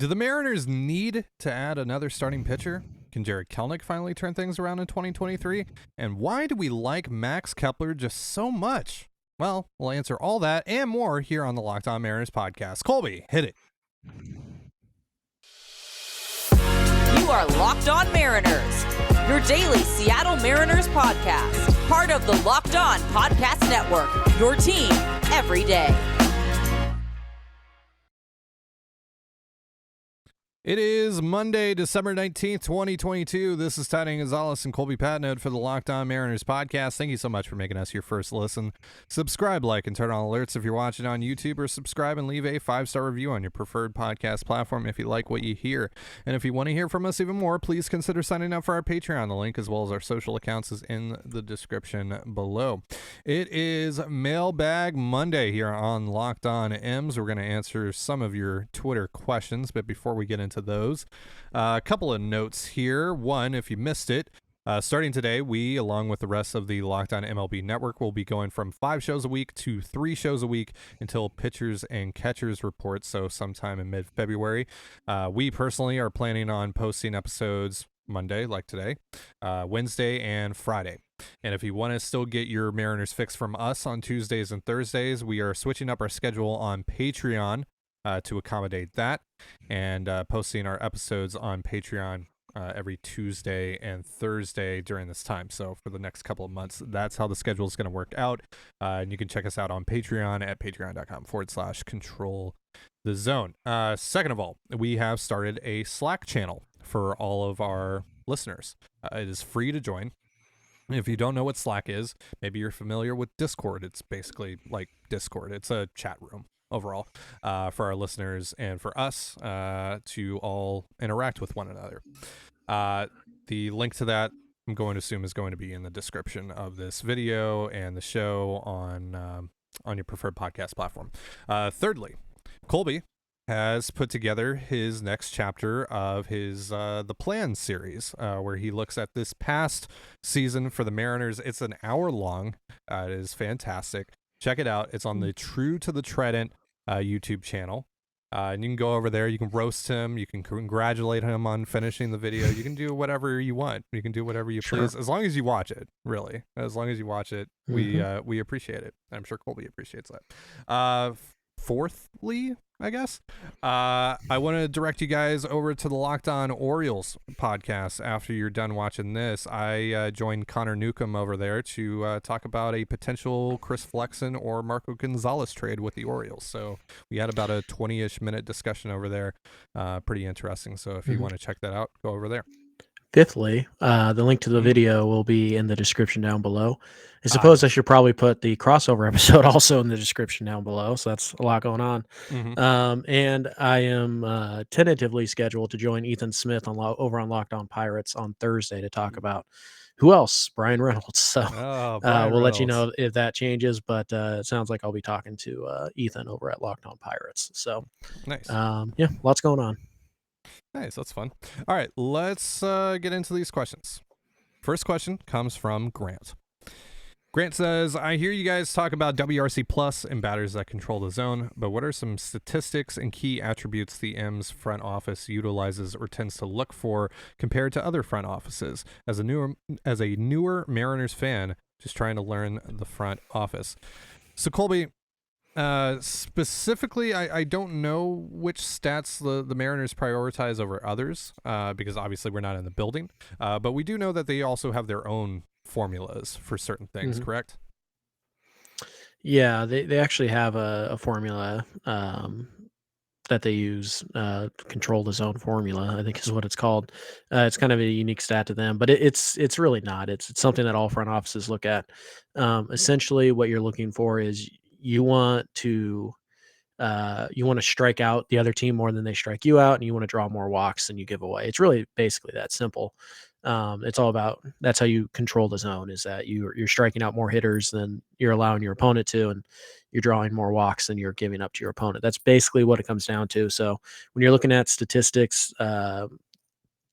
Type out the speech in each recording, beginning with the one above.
Do the Mariners need to add another starting pitcher? Can Jarred Kelenic finally turn things around in 2023? And why do we like Max Kepler just so much? Well, we'll answer all that and more here on the Locked On Mariners podcast. Colby, hit it. You are Locked On Mariners, your daily Seattle Mariners podcast, part of the Locked On Podcast Network, your team every day. It is Monday, December 19th, 2022. This is Trident Gonzalez and Colby Patnode for the Locked On Mariners podcast. Thank you so much for making us your first listen. Subscribe, like, and turn on alerts if you're watching on YouTube, or subscribe and leave a 5-star review on your preferred podcast platform if you like what you hear. And if you want to hear from us even more, please consider signing up for our Patreon. The link, as well as our social accounts, is in the description below. It is Mailbag Monday here on Locked On M's. We're going to answer some of your Twitter questions, but before we get into those, a couple of notes here. One, if you missed it, starting today, we, along with the rest of the Locked On MLB network, will be going from 5 shows a week to 3 shows a week until pitchers and catchers report, so sometime in mid-February. We personally are planning on posting episodes Monday, like today, Wednesday, and Friday. And if you want to still get your Mariners fix from us on Tuesdays and Thursdays, we are switching up our schedule on Patreon to accommodate that, and posting our episodes on Patreon every Tuesday and Thursday during this time. So for the next couple of months, that's how the schedule is going to work out. And you can check us out on Patreon at patreon.com/control the zone. Second of all, we have started a Slack channel for all of our listeners. It is free to join. If you don't know what Slack is, maybe you're familiar with Discord. It's basically like Discord. It's a chat room overall for our listeners and for us to all interact with one another. The link to that, I'm going to assume, is going to be in the description of this video and the show on your preferred podcast platform. Thirdly, Colby has put together his next chapter of his The Plan series, where he looks at this past season for the Mariners. It's an hour long. It is fantastic. Check it out. It's on the True to the Trident YouTube channel. And you can go over there. You can roast him. You can congratulate him on finishing the video. You can do whatever you want. You can do whatever you please, as long as you watch it, really. As long as you watch it, we appreciate it. I'm sure Colby appreciates that. Fourthly, I guess, I want to direct you guys over to the Locked On Orioles podcast. After you're done watching this, I joined Connor Newcomb over there to talk about a potential Chris Flexen or Marco Gonzalez trade with the Orioles. So we had about a 20-ish minute discussion over there. Pretty interesting. So if you want to check that out, go over there. Fifthly, the link to the video will be in the description down below. I suppose I should probably put the crossover episode also in the description down below. So that's a lot going on. And I am tentatively scheduled to join Ethan Smith over on Locked On Pirates on Thursday to talk about who else? Brian Reynolds. So we'll let you know if that changes, but it sounds like I'll be talking to Ethan over at Locked On Pirates. So nice. Yeah, lots going on. Nice, that's fun. All right, let's get into these questions. First question comes from Grant. Grant says, I hear you guys talk about WRC plus and batters that control the zone, but what are some statistics and key attributes the M's front office utilizes or tends to look for compared to other front offices? As a newer Mariners fan, just trying to learn the front office. So Colby, specifically, I don't know which stats the Mariners prioritize over others, because obviously we're not in the building, but we do know that they also have their own formulas for certain things, correct? Yeah, they actually have a formula that they use, control the zone formula, I think is what it's called. It's kind of a unique stat to them, but it's really not. It's something that all front offices look at. Essentially, what you're looking for is you want to strike out the other team more than they strike you out, and you want to draw more walks than you give away. It's really basically that simple. It's all about, that's how you control the zone, is that you're striking out more hitters than you're allowing your opponent to, and you're drawing more walks than you're giving up to your opponent. That's basically what it comes down to. So when you're looking at statistics,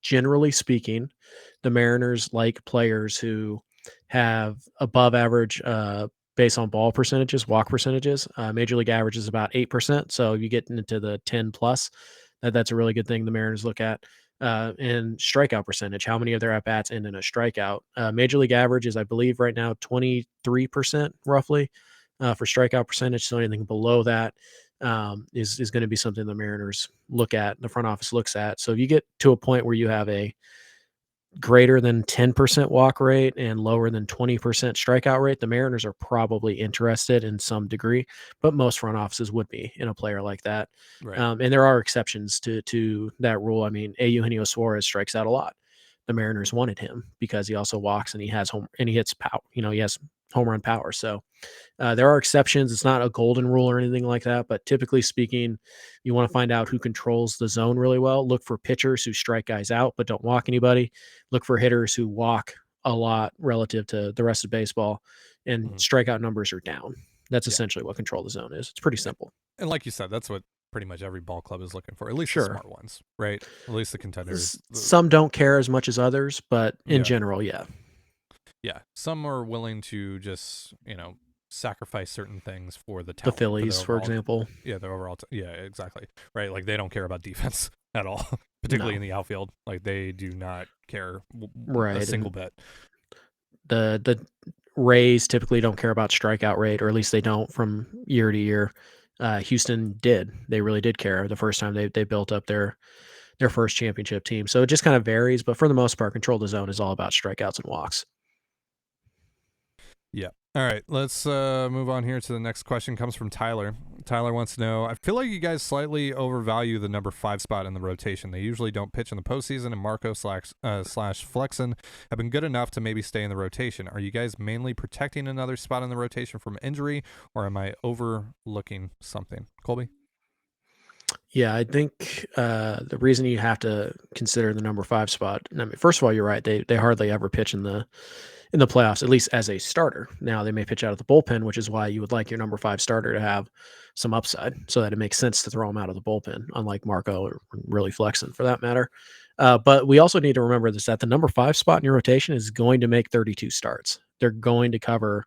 generally speaking, the Mariners like players who have above average base on ball percentages, walk percentages. Major league average is about 8%. So you get into the 10 plus, That's a really good thing the Mariners look at. And strikeout percentage, how many of their at-bats end in a strikeout. Major league average is, I believe, right now 23% roughly for strikeout percentage. So anything below that is going to be something the Mariners look at, the front office looks at. So if you get to a point where you have a greater than 10% walk rate and lower than 20% strikeout rate, the Mariners are probably interested in some degree, but most front offices would be in a player like that. Right. And there are exceptions to that rule. I mean, Eugenio Suarez strikes out a lot. The Mariners wanted him because he also walks and he hits power. He has home run power. So there are exceptions. It's not a golden rule or anything like that, but typically speaking, you want to find out who controls the zone really well. Look for pitchers who strike guys out but don't walk anybody. Look for hitters who walk a lot relative to the rest of baseball, and strikeout numbers are down. That's essentially what control the zone is. It's pretty simple. And like you said, that's what pretty much every ball club is looking for, at least the Sure. smart ones, right? At least the contenders. Some don't care as much as others, but in general, yeah. Yeah. Some are willing to just, sacrifice certain things for the The talent. Phillies, for example. Yeah, the overall. Yeah, exactly. Right. Like they don't care about defense at all, particularly in the outfield. Like they do not care a single bit. The Rays typically don't care about strikeout rate, or at least they don't from year to year. Houston did. They really did care the first time they built up their first championship team. So it just kind of varies, but for the most part, control the zone is all about strikeouts and walks. Yeah. All right, let's move on here to the next question. Comes from Tyler. Tyler wants to know, I feel like you guys slightly overvalue the number 5 spot in the rotation. They usually don't pitch in the postseason, and Marco slash Flexen have been good enough to maybe stay in the rotation. Are you guys mainly protecting another spot in the rotation from injury, or am I overlooking something? Colby? Yeah, I think the reason you have to consider the number 5 spot, I mean, first of all, you're right. They hardly ever pitch in the playoffs, at least as a starter. Now they may pitch out of the bullpen, which is why you would like your number 5 starter to have some upside so that it makes sense to throw him out of the bullpen, unlike Marco or really Flexen for that matter. But we also need to remember this, that the number 5 spot in your rotation is going to make 32 starts. They're going to cover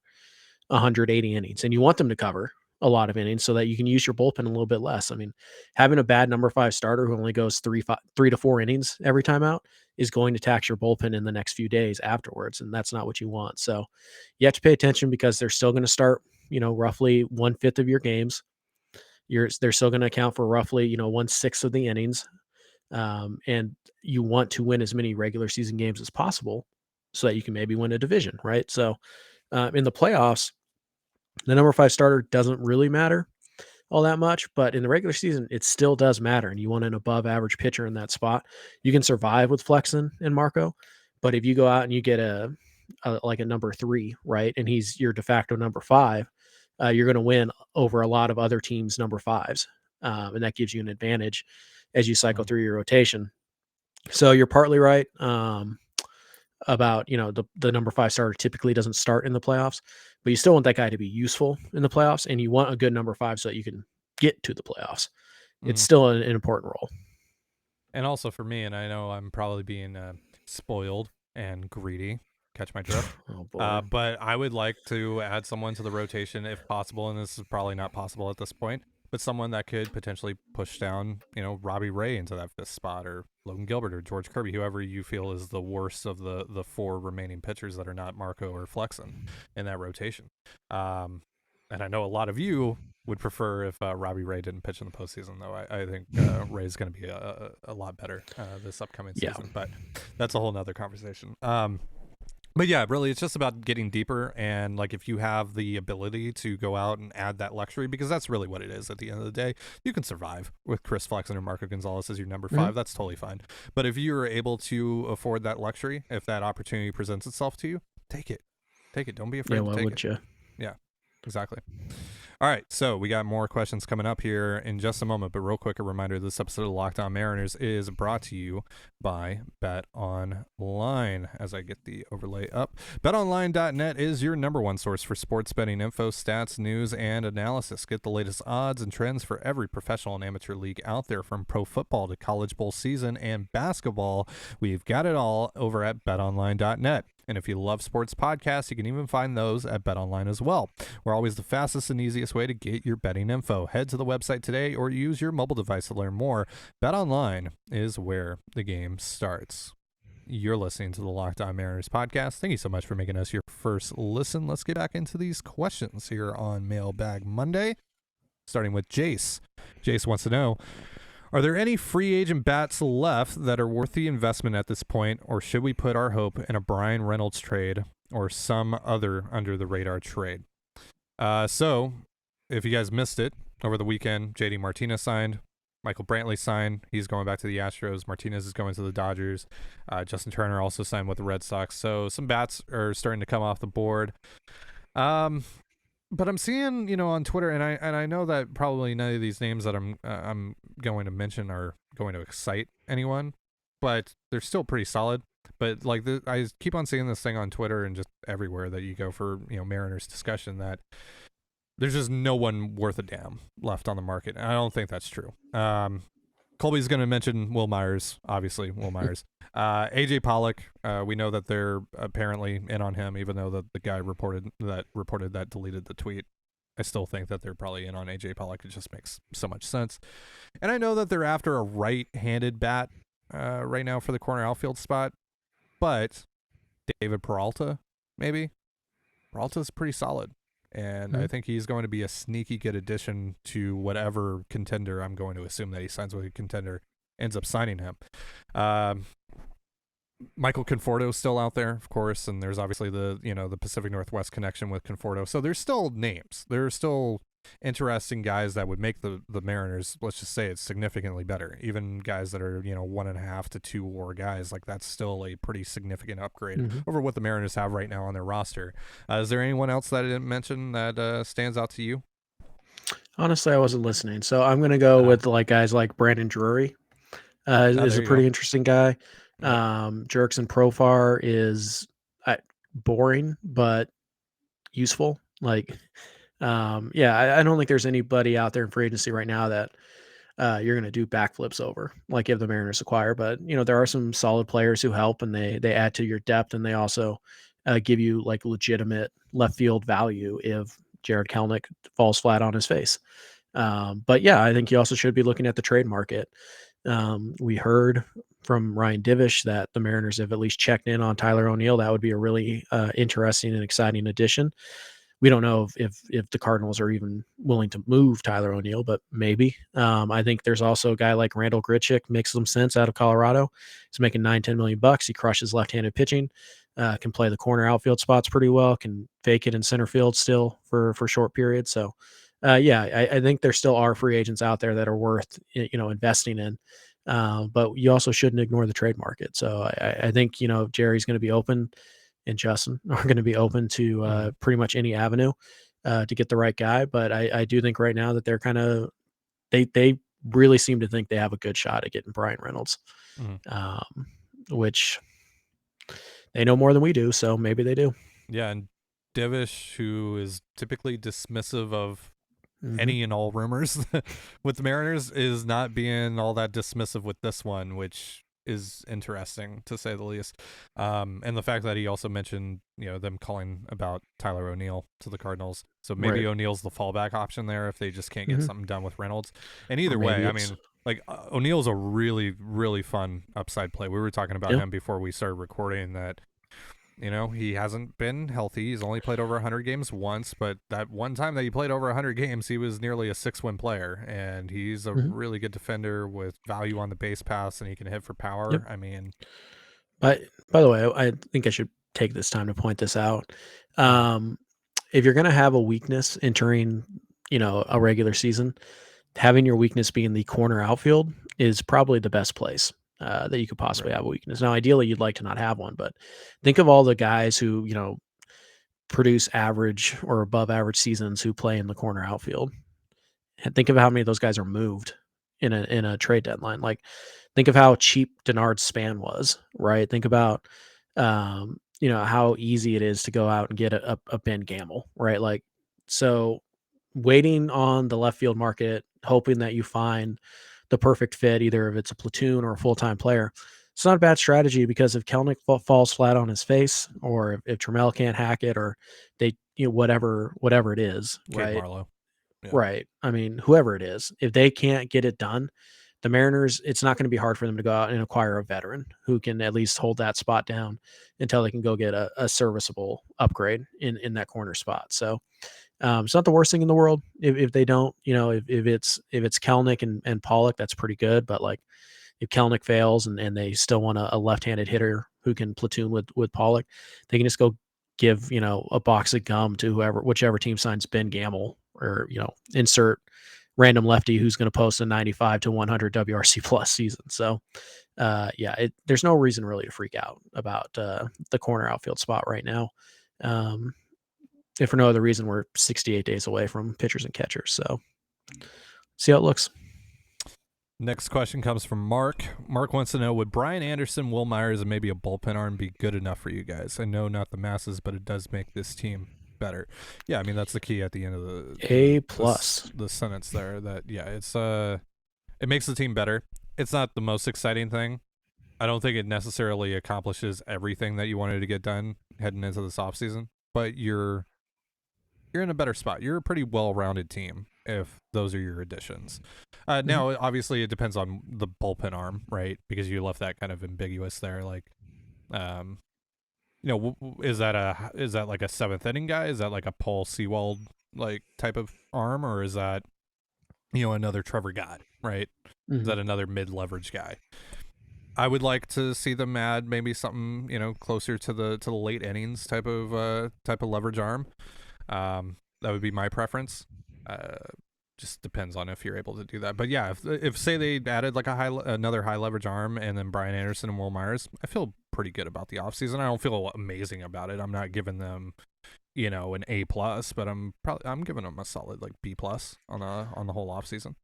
180 innings, and you want them to cover a lot of innings so that you can use your bullpen a little bit less. I mean, having a bad number 5 starter who only goes 3 to 4 innings every time out is going to tax your bullpen in the next few days afterwards, and that's not what you want. So you have to pay attention because they're still going to start, roughly 1/5 of your games. They're still going to account for roughly, 1/6 of the innings. And you want to win as many regular season games as possible so that you can maybe win a division, right? So in the playoffs, the number 5 starter doesn't really matter all that much, but in the regular season, it still does matter. And you want an above average pitcher in that spot. You can survive with Flexen and Marco, but if you go out and you get a number 3, right, and he's your de facto number 5, you're going to win over a lot of other teams' number 5s, and that gives you an advantage as you cycle through your rotation. So you're partly right about the number 5 starter typically doesn't start in the playoffs, but you still want that guy to be useful in the playoffs, and you want a good number 5 so that you can get to the playoffs. It's still an important role. And also for me, and I know I'm probably being spoiled and greedy, catch my drift. Oh boy. But I would like to add someone to the rotation if possible, and this is probably not possible at this point, but someone that could potentially push down, Robbie Ray into that 5th spot, or Logan Gilbert or George Kirby, whoever you feel is the worst of the 4 remaining pitchers that are not Marco or Flexen in that rotation. And I know a lot of you would prefer if Robbie Ray didn't pitch in the postseason, though. I think Ray's going to be a lot better this upcoming season, but that's a whole nother conversation. But yeah, really, it's just about getting deeper, and like if you have the ability to go out and add that luxury, because that's really what it is at the end of the day. You can survive with Chris Flexen or Marco Gonzalez as your number 5. That's totally fine. But if you're able to afford that luxury, if that opportunity presents itself to you, take it. Take it. Don't be afraid to take it. Would you? Yeah, exactly. All right, so we got more questions coming up here in just a moment, but real quick, a reminder, this episode of Locked On Mariners is brought to you by BetOnline. As I get the overlay up, BetOnline.net is your number 1 source for sports betting info, stats, news, and analysis. Get the latest odds and trends for every professional and amateur league out there, from pro football to college bowl season and basketball. We've got it all over at BetOnline.net. And if you love sports podcasts, you can even find those at BetOnline as well. We're always the fastest and easiest way to get your betting info. Head to the website today or use your mobile device to learn more. BetOnline is where the game starts. You're listening to the Locked On Mariners podcast. Thank you so much for making us your first listen. Let's get back into these questions here on Mailbag Monday, starting with Jace. Jace wants to know, are there any free agent bats left that are worth the investment at this point, or should we put our hope in a Brian Reynolds trade or some other under-the-radar trade? So, if you guys missed it, over the weekend, JD Martinez signed. Michael Brantley signed. He's going back to the Astros. Martinez is going to the Dodgers. Justin Turner also signed with the Red Sox. So, some bats are starting to come off the board. But I'm seeing, on Twitter, and I know that probably none of these names that I'm going to mention are going to excite anyone, but they're still pretty solid. But I keep on seeing this thing on Twitter and just everywhere that you go for Mariners discussion that there's just no one worth a damn left on the market. And I don't think that's true. Colby's going to mention Will Myers, obviously, Will Myers. AJ Pollock, we know that they're apparently in on him, even though the guy reported that deleted the tweet. I still think that they're probably in on AJ Pollock. It just makes so much sense. And I know that they're after a right-handed bat right now for the corner outfield spot, but David Peralta, maybe? Peralta's pretty solid. And I think he's going to be a sneaky good addition to whatever contender. I'm going to assume that he signs with a contender, ends up signing him. Michael Conforto's still out there, of course, and there's obviously the Pacific Northwest connection with Conforto. So there's still names. There's still interesting guys that would make the Mariners, let's just say, it's significantly better. Even guys that are 1.5 to 2 WAR guys, that's still a pretty significant upgrade over what the Mariners have right now on their roster. Is there anyone else that I didn't mention that stands out to you? Honestly, I wasn't listening, so I'm going to go with guys like Brandon Drury. Is a pretty interesting guy. Jurickson Profar is boring but useful. I don't think there's anybody out there in free agency right now that you're going to do backflips over, if the Mariners acquire. But there are some solid players who help, and they add to your depth, and they also give you legitimate left field value if Jarred Kelenic falls flat on his face. But yeah, I think you also should be looking at the trade market. We heard from Ryan Divish that the Mariners have at least checked in on Tyler O'Neill. That would be a really interesting and exciting addition. We don't know if the Cardinals are even willing to move Tyler O'Neill, but maybe. I think there's also a guy like Randall Grichuk, makes some sense out of Colorado. He's making $9-10 million. He crushes left-handed pitching, can play the corner outfield spots pretty well, can fake it in center field still for short periods. So, I think there still are free agents out there that are worth investing in. But you also shouldn't ignore the trade market. So I think Jerry's going to be open, and Justin are going to be open to pretty much any avenue to get the right guy. But I do think right now that they're they really seem to think they have a good shot at getting Brian Reynolds, which they know more than we do. So maybe they do. Yeah. And Divish, who is typically dismissive of any and all rumors with the Mariners, is not being all that dismissive with this one, which is interesting to say the least. And the fact that he also mentioned, them calling about Tyler O'Neill to the Cardinals. So maybe O'Neill's the fallback option there if they just can't get something done with Reynolds. And either way, I mean, O'Neill's a really, really fun upside play. We were talking about him before we started recording that, he hasn't been healthy. He's only played over 100 games once, but that one time that he played over 100 games, he was nearly a 6-win player, and he's a really good defender with value on the base pass, and he can hit for power. Yep. I mean, by the way, I think I should take this time to point this out. If you're going to have a weakness entering, a regular season, having your weakness be in the corner outfield is probably the best place that you could possibly have a weakness. Now, ideally, you'd like to not have one, but think of all the guys who, produce average or above average seasons who play in the corner outfield. And think of how many of those guys are moved in a trade deadline. Think of how cheap Denard's span was, right? Think about, how easy it is to go out and get a Ben Gamble, right? So waiting on the left field market, hoping that you find the perfect fit, either if it's a platoon or a full-time player, it's not a bad strategy because if Kelenic falls flat on his face, or if Trammell can't hack it, or they, whatever it is, Cade right? Marlowe. Yeah. Right. I mean, whoever it is, if they can't get it done, the Mariners, it's not going to be hard for them to go out and acquire a veteran who can at least hold that spot down until they can go get a serviceable upgrade in that corner spot. So it's not the worst thing in the world if they don't, if it's Kelenic and Pollock, that's pretty good. But like if Kelenic fails and they still want a left-handed hitter who can platoon with Pollock, they can just go give, a box of gum to whichever team signs Ben Gamble, or, insert random lefty who's going to post a 95 to 100 WRC plus season. So, there's no reason really to freak out about the corner outfield spot right now. If for no other reason, we're 68 days away from pitchers and catchers. So, see how it looks. Next question comes from Mark. Mark wants to know, would Brian Anderson, Will Myers, and maybe a bullpen arm be good enough for you guys? I know not the masses, but it does make this team better. Yeah, I mean, that's the key at the end of the sentence there. That, it's it makes the team better. It's not the most exciting thing. I don't think it necessarily accomplishes everything that you wanted to get done heading into this offseason, but you're in a better spot. You're a pretty well-rounded team if those are your additions. Now, obviously, it depends on the bullpen arm, right? Because you left that kind of ambiguous there. Like, is that like a seventh inning guy? Is that like a Paul Sewald like type of arm, or is that another Trevor Gott, right? Is that another mid-leverage guy? I would like to see them add maybe something closer to the late innings type of leverage arm. That would be my preference. Just depends on if you're able to do that. But yeah, if say they added like another high leverage arm and then Brian Anderson and Will Myers, I feel pretty good about the offseason. I don't feel amazing about it. I'm not giving them, an A+, but I'm giving them a solid like B+ on the whole offseason.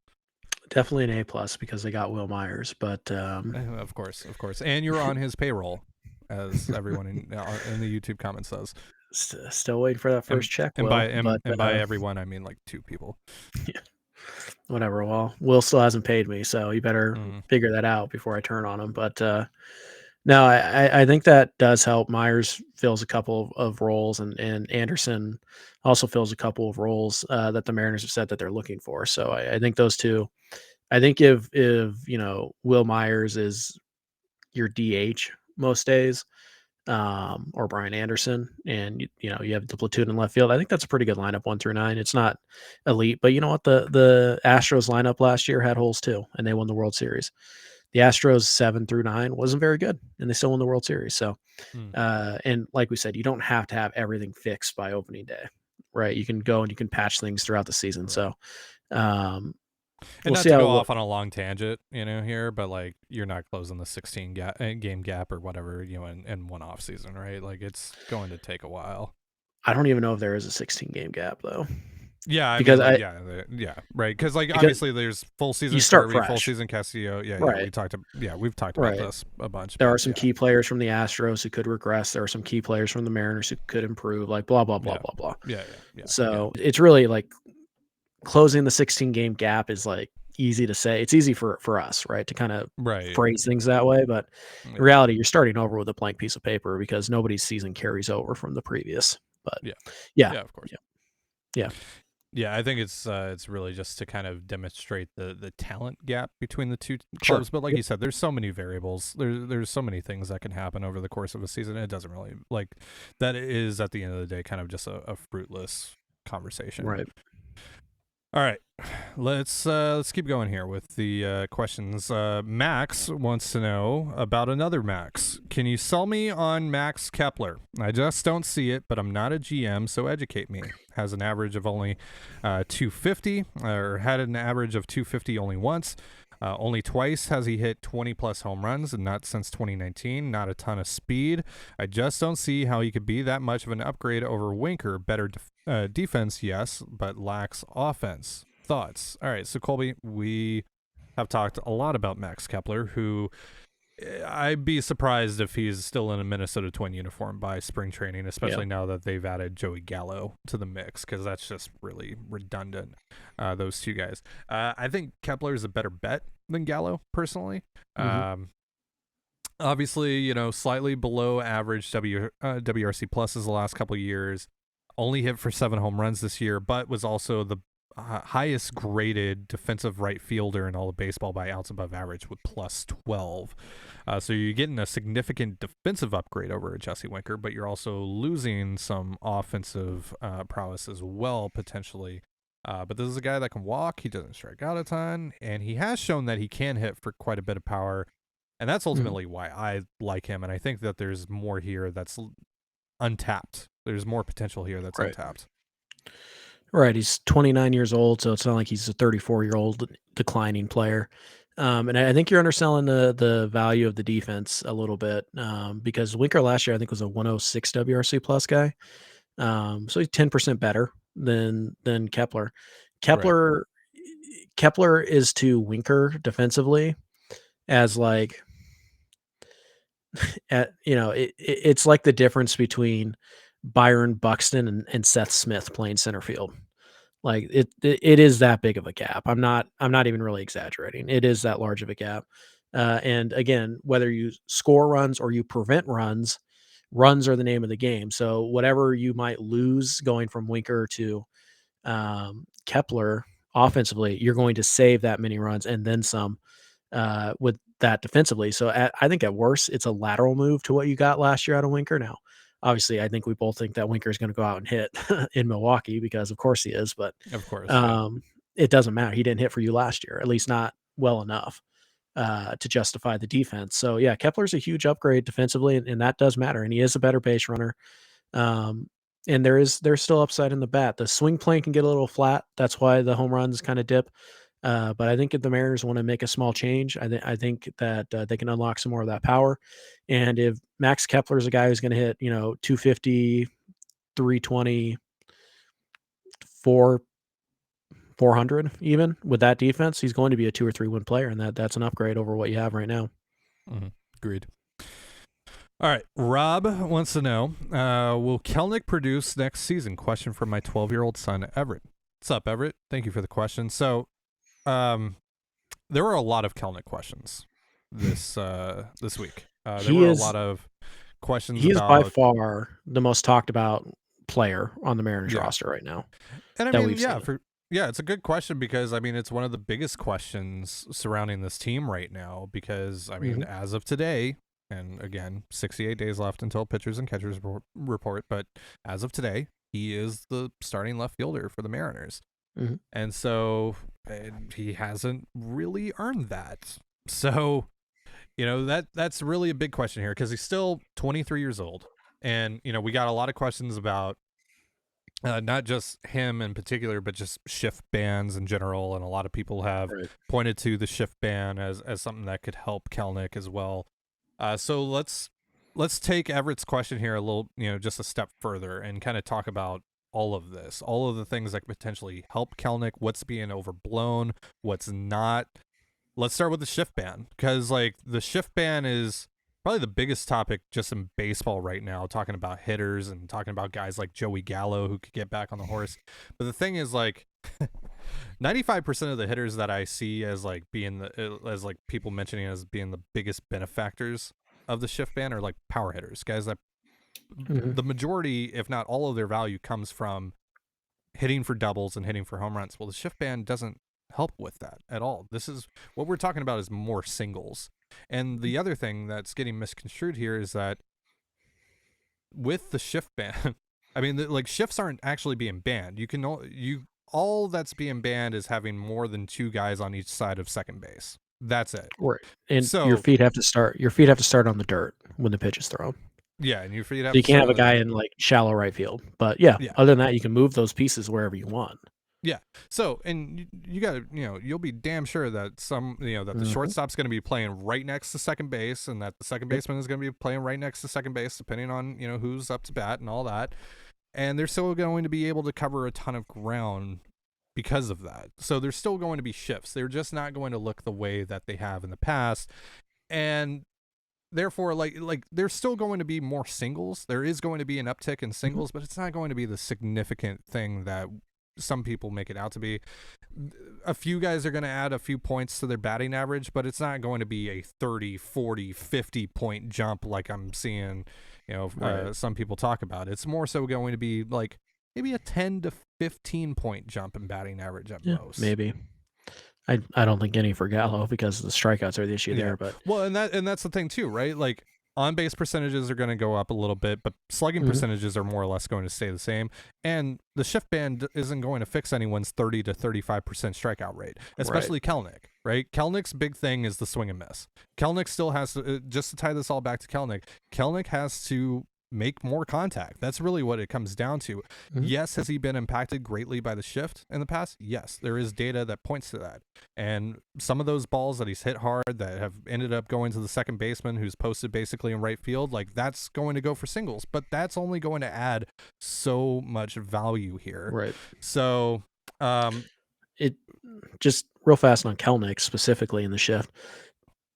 Definitely an A+ because they got Will Myers, but of course, and you're on his payroll, as everyone in the YouTube comments says. Still waiting for that first check. And by everyone, I mean like 2 people. Yeah. Whatever. Well, Will still hasn't paid me, so you better figure that out before I turn on him. But no, I think that does help. Myers fills a couple of roles, and Anderson also fills a couple of roles that the Mariners have said that they're looking for. So I think those two. I think if Will Myers is your DH most days, or Brian Anderson, and you have the platoon in left field, I think that's a pretty good lineup 1 through 9. It's not elite, but you know what? The Astros lineup last year had holes too, and they won the World Series. The Astros 7 through 9 wasn't very good, and they still won the World Series. So, and like we said, you don't have to have everything fixed by opening day, right? You can go and you can patch things throughout the season. Right. So, and not to go off on a long tangent, here, but like you're not closing the 16 game gap or whatever, in one off season, right? Like it's going to take a while. I don't even know if there is a 16 game gap though. Yeah, right. Because obviously there's full season. You start Kirby, full season Castillo. Yeah, right. We've talked about this a bunch. There are some key players from the Astros who could regress. There are some key players from the Mariners who could improve. Like blah blah blah blah blah. Yeah. So it's really like closing the 16 game gap is like easy to say. It's easy for us, right, to kind of phrase things that way. But in reality, you're starting over with a blank piece of paper because nobody's season carries over from the previous. But yeah, of course, yeah. I think it's really just to kind of demonstrate the talent gap between the two clubs. But like you said, there's so many variables. There's so many things that can happen over the course of a season. It doesn't really that is at the end of the day kind of just a fruitless conversation. Right. All right, let's keep going here with the questions. Max wants to know about another Max. Can you sell me on Max Kepler? I just don't see it, but I'm not a GM, so educate me. Has an average of only 250, or had an average of 250 only once. Only twice has he hit 20-plus home runs, and not since 2019. Not a ton of speed. I just don't see how he could be that much of an upgrade over Winker. Better defense, yes, but lacks offense. Thoughts? All right, so Colby, we have talked a lot about Max Kepler, who I'd be surprised if he's still in a Minnesota Twin uniform by spring training, especially now that they've added Joey Gallo to the mix, because that's just really redundant, those two guys. I think Kepler is a better bet than Gallo, personally. Obviously, slightly below average WRC pluses the last couple of years. Only hit for 7 home runs this year, but was also the highest graded defensive right fielder in all of baseball by outs above average with plus 12. So you're getting a significant defensive upgrade over Jesse Winker, but you're also losing some offensive prowess as well, potentially. But this is a guy that can walk. He doesn't strike out a ton, and he has shown that he can hit for quite a bit of power. And that's ultimately why I like him. And I think that there's more here that's untapped. There's more potential here that's untapped. Right. He's 29 years old, so it's not like he's a 34-year-old declining player. And I think you're underselling the value of the defense a little bit, because Winker last year I think was a 106 WRC plus guy. So he's 10% better than Kepler. Kepler is to Winker defensively as like it's like the difference between Byron Buxton and Seth Smith playing center field. Like it is that big of a gap. I'm not even really exaggerating. It is that large of a gap. And again, whether you score runs or you prevent runs are the name of the game. So whatever you might lose going from Winker to Kepler offensively, you're going to save that many runs and then some with that defensively. So I think at worst, it's a lateral move to what you got last year out of Winker. Now, obviously, I think we both think that Winker is going to go out and hit in Milwaukee because, of course, he is. But of course, it doesn't matter. He didn't hit for you last year, at least not well enough to justify the defense. So, yeah, Kepler's a huge upgrade defensively, and that does matter. And he is a better base runner. And there's still upside in the bat. The swing plane can get a little flat. That's why the home runs kind of dip. But I think if the Mariners want to make a small change, I think that they can unlock some more of that power. And if Max Kepler is a guy who's going to hit, 250, 320, 400 even with that defense, he's going to be a 2 or 3 win player. And that's an upgrade over what you have right now. Mm-hmm. Agreed. All right. Rob wants to know, will Kelenic produce next season? Question from my 12-year-old son, Everett. What's up, Everett? Thank you for the question. So, there were a lot of Kelenic questions this week. There were a lot of questions. He is by far the most talked about player on the Mariners roster right now. And I mean, it's a good question because I mean it's one of the biggest questions surrounding this team right now because I mean as of today, and again 68 days left until pitchers and catchers report, but as of today, he is the starting left fielder for the Mariners. And so he hasn't really earned that. So, that's really a big question here because he's still 23 years old. And, we got a lot of questions about not just him in particular, but just shift bans in general. And a lot of people have pointed to the shift ban as something that could help Kelenic as well. So let's take Everett's question here a little, just a step further and kind of talk about all of this, all of the things that could potentially help Kelenic, what's being overblown, what's not. Let's start with the shift ban because the shift ban is probably the biggest topic just in baseball right now, talking about hitters and talking about guys like Joey Gallo who could get back on the horse. But the thing is 95% of the hitters that I see as being as people mentioning as being the biggest benefactors of the shift ban are power hitters, guys that the majority, if not all of their value comes from hitting for doubles and hitting for home runs. Well, the shift ban doesn't help with that at all. This is what we're talking about is more singles. And the other thing that's getting misconstrued here is that with the shift ban, I mean, shifts aren't actually being banned. All that's being banned is having more than 2 guys on each side of second base. That's it. Right. And so your feet have to start on the dirt when the pitch is thrown. Yeah, and your feet have so you can't have a guy in shallow right field. But other than that, you can move those pieces wherever you want. Yeah. So, and you got to, you'll be damn sure that that the shortstop's going to be playing right next to second base and that the second baseman is going to be playing right next to second base, depending on, who's up to bat and all that. And they're still going to be able to cover a ton of ground because of that. So there's still going to be shifts. They're just not going to look the way that they have in the past. And therefore, there's still going to be more singles. There is going to be an uptick in singles, but it's not going to be the significant thing that some people make it out to be. A few guys are going to add a few points to their batting average, but it's not going to be a 30, 40, 50 point jump like I'm seeing, some people talk about. It's more so going to be like maybe a 10 to 15 point jump in batting average at most. Maybe. I don't think any for Gallo because the strikeouts are the issue there. But well, and that's the thing too, right? Like on base percentages are going to go up a little bit, but slugging percentages are more or less going to stay the same. And the shift band isn't going to fix anyone's 30 to 35% strikeout rate, especially Kelenic, right? Kelenic's big thing is the swing and miss. Kelenic still has to, just to tie this all back to Kelenic has to make more contact. That's really what it comes down to. Yes, has he been impacted greatly by the shift in the past? Yes, there is data that points to that. And some of those balls that he's hit hard that have ended up going to the second baseman who's posted basically in right field, like that's going to go for singles, but that's only going to add so much value here. Right. So it just real fast on Kelenic specifically in the shift.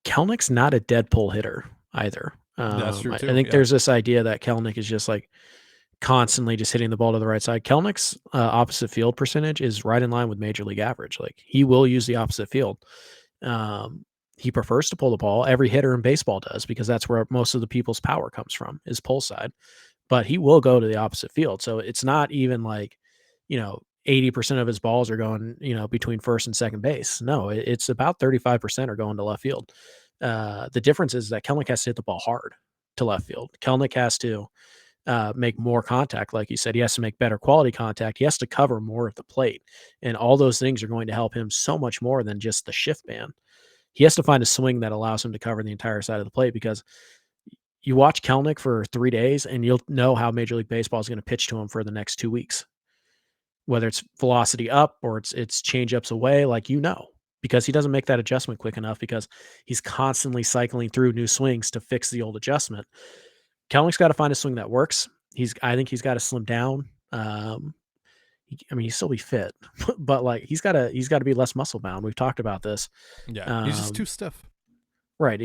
Kelenic's not a dead pull hitter either. That's true too. I think there's this idea that Kelenic is just like constantly just hitting the ball to the right side. Kelenic's opposite field percentage is right in line with major league average. Like he will use the opposite field. He prefers to pull the ball. Every hitter in baseball does because that's where most of the people's power comes from is pull side. But he will go to the opposite field. So it's not even like, 80% of his balls are going, between first and second base. No, it's about 35% are going to left field. The difference is that Kelenic has to hit the ball hard to left field. Kelenic has to make more contact. Like you said, he has to make better quality contact. He has to cover more of the plate. And all those things are going to help him so much more than just the shift band. He has to find a swing that allows him to cover the entire side of the plate because you watch Kelenic for 3 days and you'll know how Major League Baseball is going to pitch to him for the next 2 weeks. Whether it's velocity up or it's change ups away, because he doesn't make that adjustment quick enough because he's constantly cycling through new swings to fix the old adjustment. Kelenic's got to find a swing that works. I think he's got to slim down. He'd still be fit, but he's got to be less muscle bound. We've talked about this. Yeah, he's just too stiff. Right.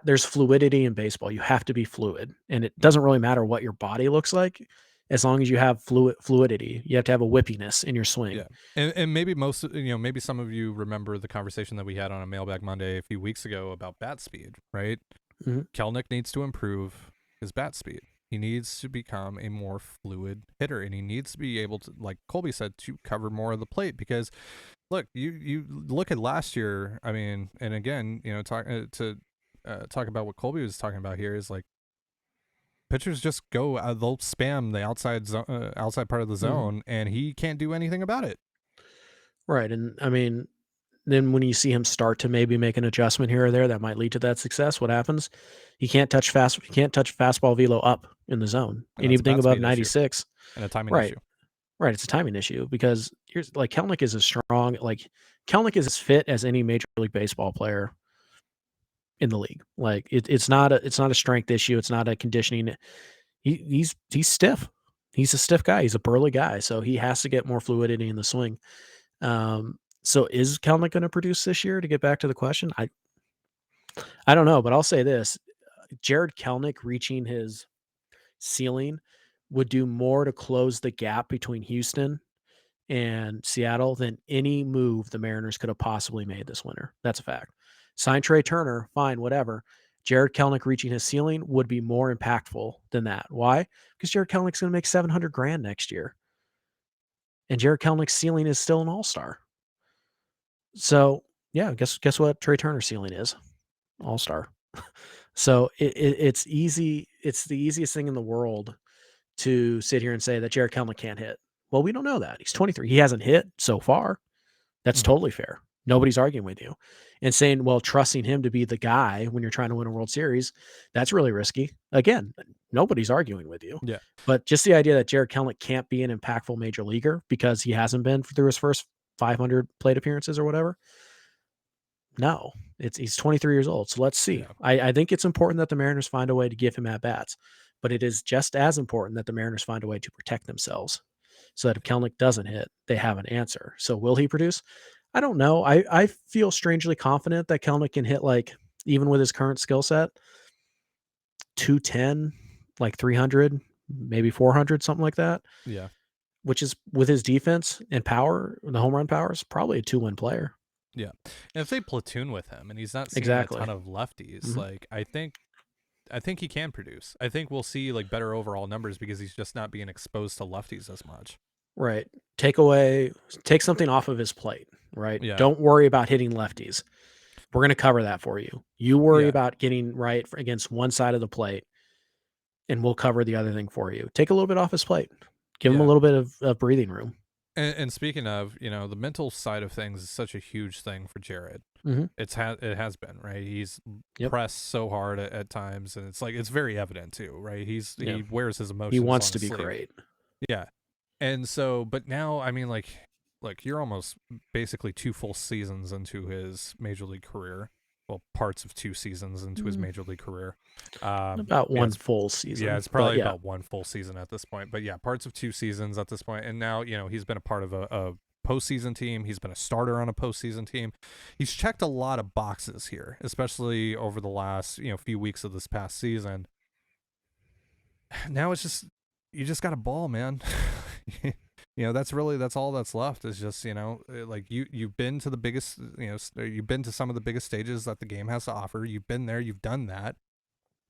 There's fluidity in baseball. You have to be fluid, and it doesn't really matter what your body looks like. As long as you have fluidity, you have to have a whippiness in your swing. Yeah, and maybe maybe some of you remember the conversation that we had on a Mailbag Monday a few weeks ago about bat speed, right? Kelenic needs to improve his bat speed. He needs to become a more fluid hitter, and he needs to be able to, like Colby said, to cover more of the plate. Because, look, you look at last year. I mean, and again, talk about what Colby was talking about here is like. Pitchers just go, they'll spam the outside part of the zone, and he can't do anything about it. Right. And I mean, then when you see him start to maybe make an adjustment here or there that might lead to that success, what happens? He can't touch fastball velo up in the zone. Anything above 96. And a timing issue. Right. It's a timing issue because Kelenic is Kelenic is as fit as any Major League Baseball player in the league. Like it's not a strength issue. It's not a conditioning. He's stiff. He's a stiff guy. He's a burly guy. So he has to get more fluidity in the swing. So is Kelenic going to produce this year, to get back to the question? I don't know, but I'll say this. Jarred Kelenic reaching his ceiling would do more to close the gap between Houston and Seattle than any move the Mariners could have possibly made this winter. That's a fact. Sign Trey Turner, fine, whatever. Jarred Kelenic reaching his ceiling would be more impactful than that. Why? Because Jarred Kelenic's going to make $700,000 next year. And Jarred Kelenic's ceiling is still an all-star. So, yeah, guess what Trey Turner's ceiling is? All-star. So it's easy. It's the easiest thing in the world to sit here and say that Jarred Kelenic can't hit. Well, we don't know that. He's 23. He hasn't hit so far. That's totally fair. Nobody's arguing with you. And saying, well, trusting him to be the guy when you're trying to win a World Series, that's really risky. Again, nobody's arguing with you. Yeah. But just the idea that Jarred Kelenic can't be an impactful major leaguer because he hasn't been through his first 500 plate appearances or whatever. No, he's 23 years old. So let's see. Yeah. I think it's important that the Mariners find a way to give him at-bats, but it is just as important that the Mariners find a way to protect themselves so that if Kelenic doesn't hit, they have an answer. So will he produce? I don't know. I feel strangely confident that Kelenic can hit, like, even with his current skill set, 210, like 300, maybe 400, something like that. Yeah. which is with his defense and power, the home run power, is probably a 2-win player. Yeah. And if they platoon with him and he's not seeing Exactly. a ton of lefties, Mhm. like I think he can produce. I think we'll see like better overall numbers because he's just not being exposed to lefties as much. Right. Take something off of his plate, right? Yeah. Don't worry about hitting lefties. We're going to cover that for you. You worry Yeah. about getting right against one side of the plate, and we'll cover the other thing for you. Take a little bit off his plate. Give him a Yeah. little bit of breathing room. And speaking of, the mental side of things is such a huge thing for Jarred. Mhm. It has been, right? He's Yep. pressed so hard at times, and it's very evident too, right? He wears his emotions. He wants on to his be sleeve. great. Yeah, and so, but now, I mean, like, you're almost basically 2 full seasons into his major league career. Well, parts of 2 seasons into his major league career. About one full season. Yeah, it's probably about 1 full season at this point. But yeah, parts of 2 seasons at this point. And now, he's been a part of a postseason team. He's been a starter on a postseason team. He's checked a lot of boxes here, especially over the last, few weeks of this past season. Now it's just, you just got a ball, man. That's all that's left is just, like you've been to the biggest, you've been to some of the biggest stages that the game has to offer. You've been there, you've done that.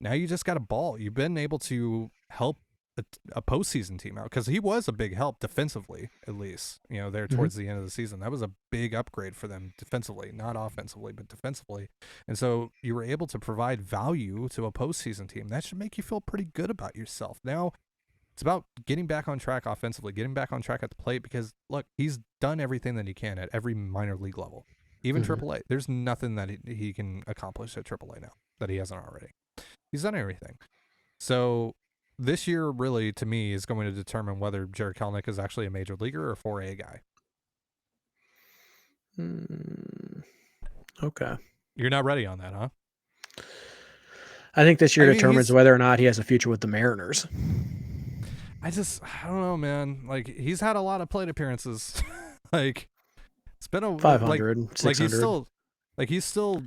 Now you just got a ball. You've been able to help a postseason team out because he was a big help defensively, at least, there towards the end of the season. That was a big upgrade for them defensively, not offensively, but defensively. And so you were able to provide value to a postseason team. That should make you feel pretty good about yourself. Now it's about getting back on track offensively, getting back on track at the plate because, look, he's done everything that he can at every minor league level, even AAA. There's nothing that he can accomplish at AAA now that he hasn't already. He's done everything. So this year, really, to me, is going to determine whether Jarred Kelenic is actually a major leaguer or a 4A guy. Okay. You're not ready on that, huh? I think this year determines whether or not he has a future with the Mariners. I don't know, man. Like, he's had a lot of plate appearances. Like, it's been a 500, 600. He's still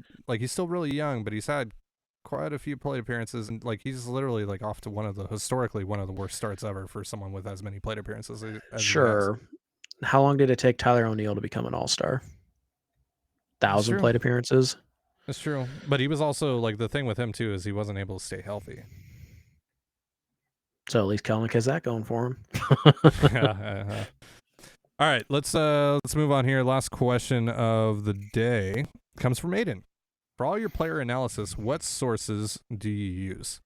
really young, but he's had quite a few plate appearances, and he's literally off to historically one of the worst starts ever for someone with as many plate appearances as Sure. How long did it take Tyler O'Neill to become an all-star? 1,000 plate appearances. That's true, but he was also the thing with him too is he wasn't able to stay healthy. So at least Kelenic has that going for him. All right, let's move on here. Last question of the day comes from Aiden. For all your player analysis, what sources do you use?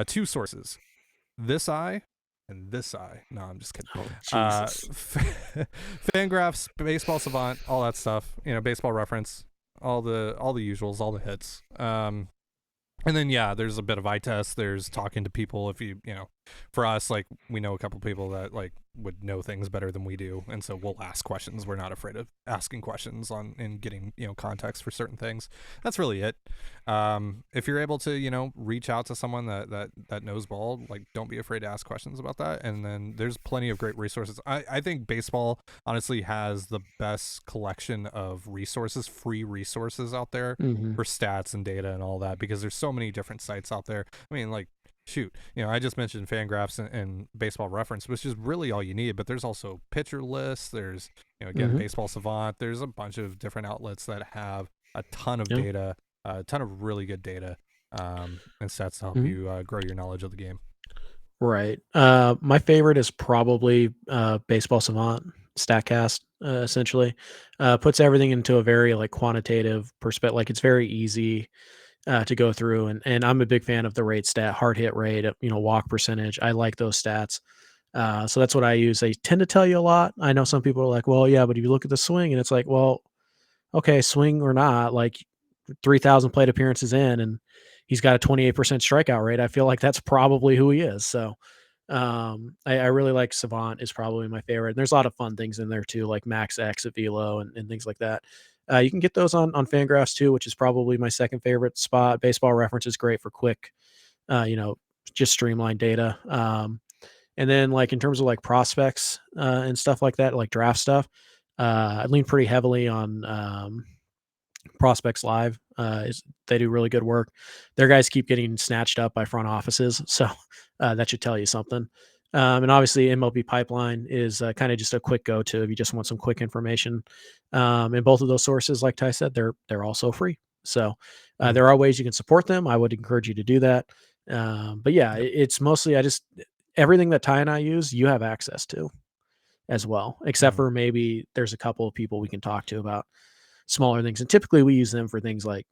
2 sources. This Eye and This Eye. No, I'm just kidding. Oh, Jesus. Fangraphs, Baseball Savant, all that stuff. Baseball Reference, all the usuals, all the hits. And then, there's a bit of eye test. There's talking to people. If for us, we know a couple people that would know things better than we do, and so we'll ask questions. We're not afraid of asking questions and getting context for certain things. That's really it. If you're able to reach out to someone that knows ball, don't be afraid to ask questions about that. And then there's plenty of great resources. I think baseball honestly has the best collection of resources, free resources out there for stats and data and all that, because there's so many different sites out there. I mean, shoot, I just mentioned Fangraphs and Baseball Reference, which is really all you need, but there's also Pitcher Lists. There's, again, Baseball Savant. There's a bunch of different outlets that have a ton of data, a ton of really good data, and stats to help you grow your knowledge of the game. Right. My favorite is probably Baseball Savant, StatCast, essentially. Puts everything into a very quantitative perspective. It's very easy to go through, and I'm a big fan of the rate stat, hard hit rate, walk percentage. I like those stats. So that's what I use. They tend to tell you a lot. I know some people are like, well, yeah, but if you look at the swing, and it's like, well, okay, swing or not, 3,000 plate appearances in, and he's got a 28% strikeout rate. I feel like that's probably who he is. So I really like Savant is probably my favorite. And there's a lot of fun things in there too, like Max X at Velo and things like that. You can get those on Fangraphs too, which is probably my second favorite spot. Baseball Reference is great for quick, just streamlined data. And then in terms of prospects and stuff like that, draft stuff, I lean pretty heavily on Prospects Live. They do really good work. Their guys keep getting snatched up by front offices, so that should tell you something. And obviously MLB Pipeline is kind of just a quick go-to if you just want some quick information. And both of those sources, like Ty said, they're also free. So there are ways you can support them. I would encourage you to do that. But yeah, it's mostly everything that Ty and I use, you have access to as well, except for maybe there's a couple of people we can talk to about smaller things. And typically we use them for things like,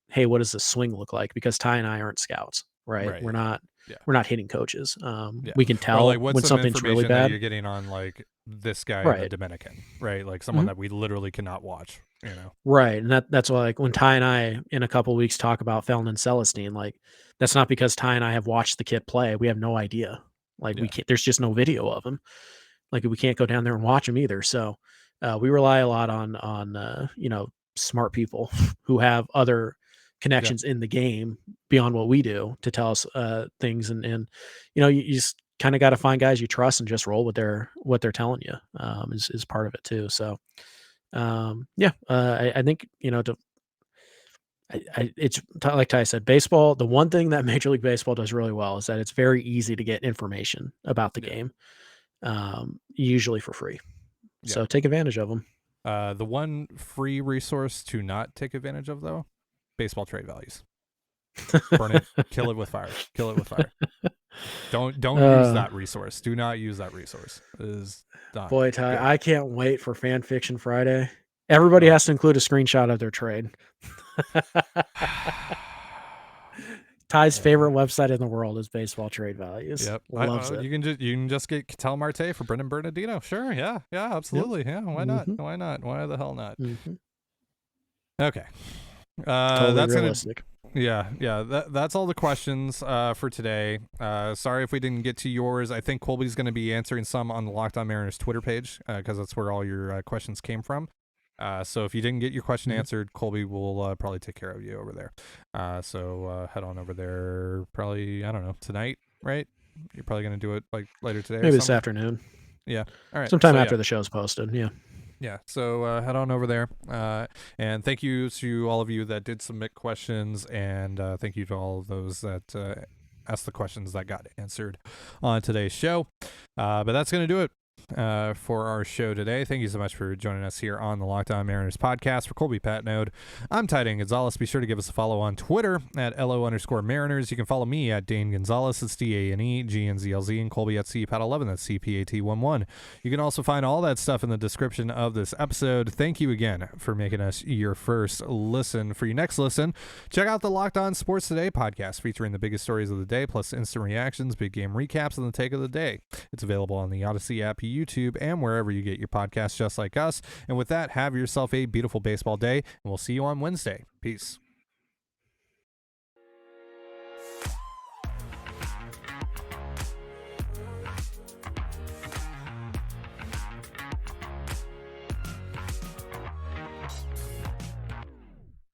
hey, what does the swing look like? Because Ty and I aren't scouts, right? We're not hitting coaches. We can Or tell like, what's when some something's really information that bad. you're getting on like this guy in the Right. Dominican, right? Like someone that we literally cannot watch, Right. And that's why, like, when Ty and I in a couple of weeks talk about Felton and Celestine, like, that's not because Ty and I have watched the kid play. We have no idea. Like, we can't, there's just no video of him. Like, we can't go down there and watch him either. So we rely a lot on smart people who have other connections in the game beyond what we do to tell us things. And you just kind of got to find guys you trust and just roll with what they're telling you is part of it too. So I think it's like Ty said, baseball. The one thing that Major League Baseball does really well is that it's very easy to get information about the game, usually for free. So take advantage of them. The one free resource to not take advantage of, though, baseball trade values. Burn it, kill it with fire. Kill it with fire. Don't use that resource. Do not use that resource. It is not boy, Ty, good. I can't wait for Fan Fiction Friday. Everybody has to include a screenshot of their trade. Ty's favorite website in the world is Baseball Trade Values. Yep, Loves it. You can just get Ketel Marte for Brendan Bernardino. Sure, yeah, absolutely, yeah. Why not? Why not? Why the hell not? Okay, Totally that's realistic. That's all the questions for today. Sorry if we didn't get to yours. I think Colby's going to be answering some on the Locked On Mariners Twitter page because that's where all your questions came from. So if you didn't get your question answered, Colby will probably take care of you over there. So head on over there probably, I don't know, tonight, right? You're probably going to do it like later today Maybe or this afternoon. Yeah. All right. Sometime after the show's posted. Yeah. Yeah. So head on over there. And thank you to all of you that did submit questions. And thank you to all of those that asked the questions that got answered on today's show. But that's going to do it for our show today. Thank you so much for joining us here on the Locked On Mariners podcast. For Colby Patnode, I'm Trident Gonzalez. Be sure to give us a follow on Twitter at LO_Mariners. You can follow me at Dane Gonzalez. It's DANEGNZLZ, and Colby at CPAT11. That's CPAT11. You can also find all that stuff in the description of this episode. Thank you again for making us your first listen. For your next listen, check out the Locked On Sports Today podcast featuring the biggest stories of the day, plus instant reactions, big game recaps, and the take of the day. It's available on the Odyssey app, YouTube, and wherever you get your podcasts, just like us. And with that, have yourself a beautiful baseball day, and we'll see you on Wednesday. Peace.